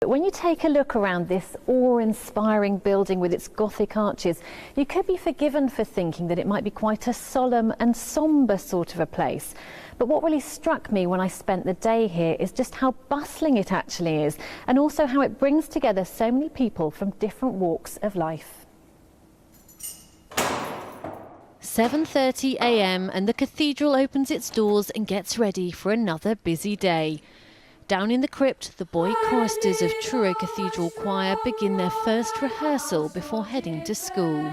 But when you take a look around this awe-inspiring building with its Gothic arches, you could be forgiven for thinking that it might be quite a solemn and sombre sort of a place. But what really struck me when I spent the day here is just how bustling it actually is, and also how it brings together so many people from different walks of life. 7:30 a.m. and the cathedral opens its doors and gets ready for another busy day. Down in the crypt, the boy choristers of Truro Cathedral Choir begin their first rehearsal before heading to school.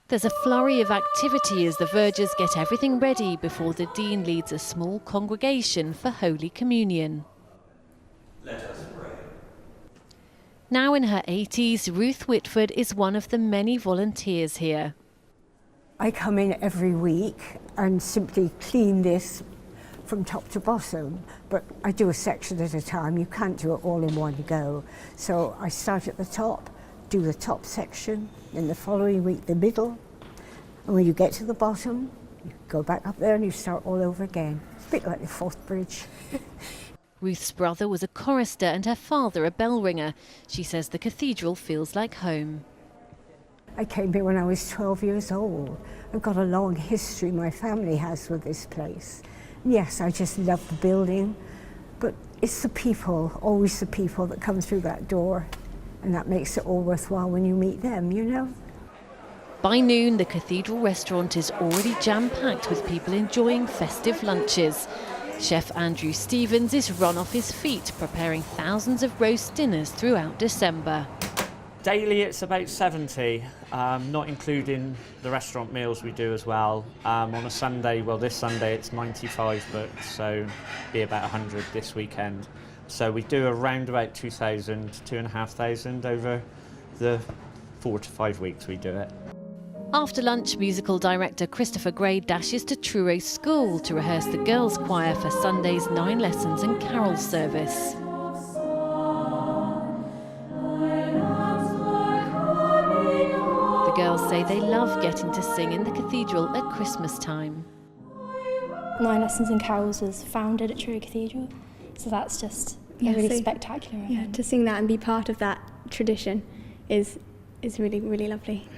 There's a flurry of activity as the vergers get everything ready before the Dean leads a small congregation for Holy Communion. Let us pray. Now in her 80s, Ruth Whitford is one of the many volunteers here. I come in every week and simply clean this from top to bottom, but I do a section at a time. You can't do it all in one go. So I start at the top, do the top section, then the following week the middle, and when you get to the bottom, you go back up there and you start all over again. It's a bit like the Forth Bridge. Ruth's brother was a chorister and her father a bell ringer. She says the cathedral feels like home. I came here when I was 12 years old. I've got a long history my family has with this place. Yes, I just love the building, but it's the people, always the people that come through that door, and that makes it all worthwhile when you meet them, you know? By noon, the cathedral restaurant is already jam-packed with people enjoying festive lunches. Chef Andrew Stevens is run off his feet, preparing thousands of roast dinners throughout December. Daily it's about 70, not including the restaurant meals we do as well. On a Sunday, well this Sunday it's 95 booked, so be about 100 this weekend. So we do around about 2,000, 2,500 over the 4 to 5 weeks we do it. After lunch, musical director Christopher Gray dashes to Truro School to rehearse the girls' choir for Sunday's 9 lessons and carol service. The girls say they love getting to sing in the cathedral at Christmas time. 9 Lessons and Carols was founded at Truro Cathedral, so that's just a really spectacular event. Yeah, to sing that and be part of that tradition is really, really lovely.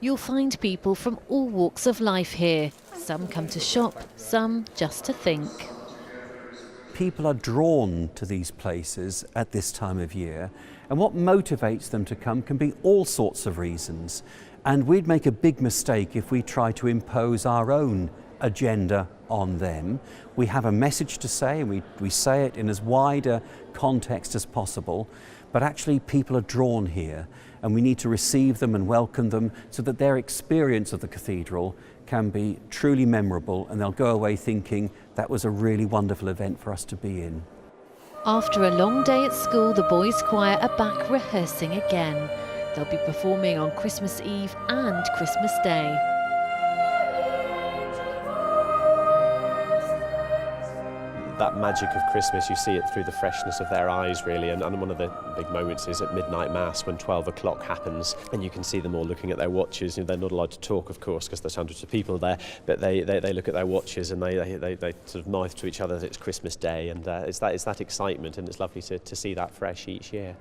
You'll find people from all walks of life here. Some come to shop, some just to think. People are drawn to these places at this time of year, and what motivates them to come can be all sorts of reasons. And we'd make a big mistake if we try to impose our own agenda on them. We have a message to say, and we say it in as wide a context as possible, but actually people are drawn here, and we need to receive them and welcome them so that their experience of the cathedral can be truly memorable, and they'll go away thinking that was a really wonderful event for us to be in. After a long day at school, the boys' choir are back rehearsing again. They'll be performing on Christmas Eve and Christmas Day. That magic of Christmas, you see it through the freshness of their eyes, really, and one of the big moments is at midnight mass when 12 o'clock happens, and you can see them all looking at their watches. You know, they're not allowed to talk, of course, because there's hundreds of people there, but they look at their watches and they sort of mouth to each other that it's Christmas Day, and it's that excitement, and it's lovely to see that fresh each year.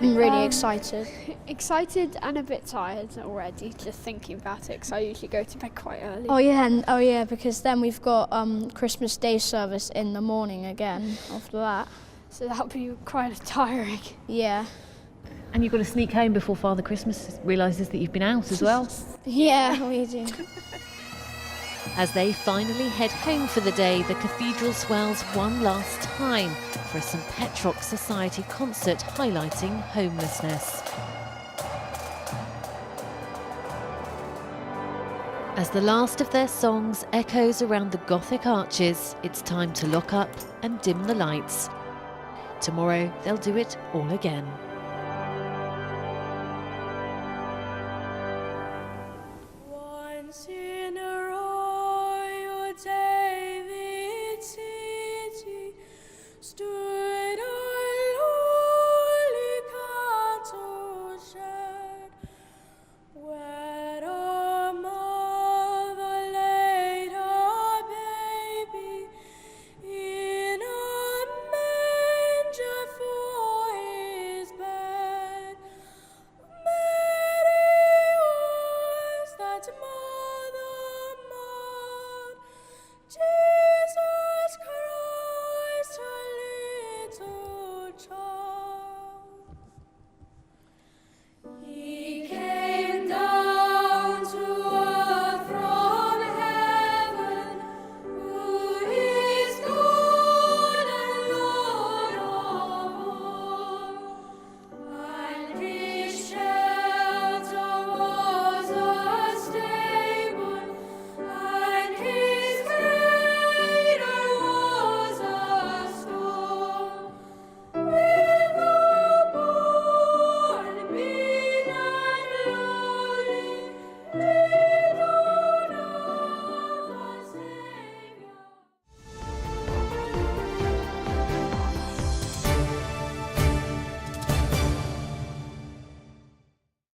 I'm really excited. Excited and a bit tired already, just thinking about it, because I usually go to bed quite early. Oh yeah, because then we've got Christmas Day service in the morning again after that. So that'll be quite tiring. Yeah. And you've got to sneak home before Father Christmas realises that you've been out as well. Yeah, we do. As they finally head home for the day, the cathedral swells one last time for a St Petrock Society concert highlighting homelessness. As the last of their songs echoes around the Gothic arches, it's time to lock up and dim the lights. Tomorrow they'll do it all again.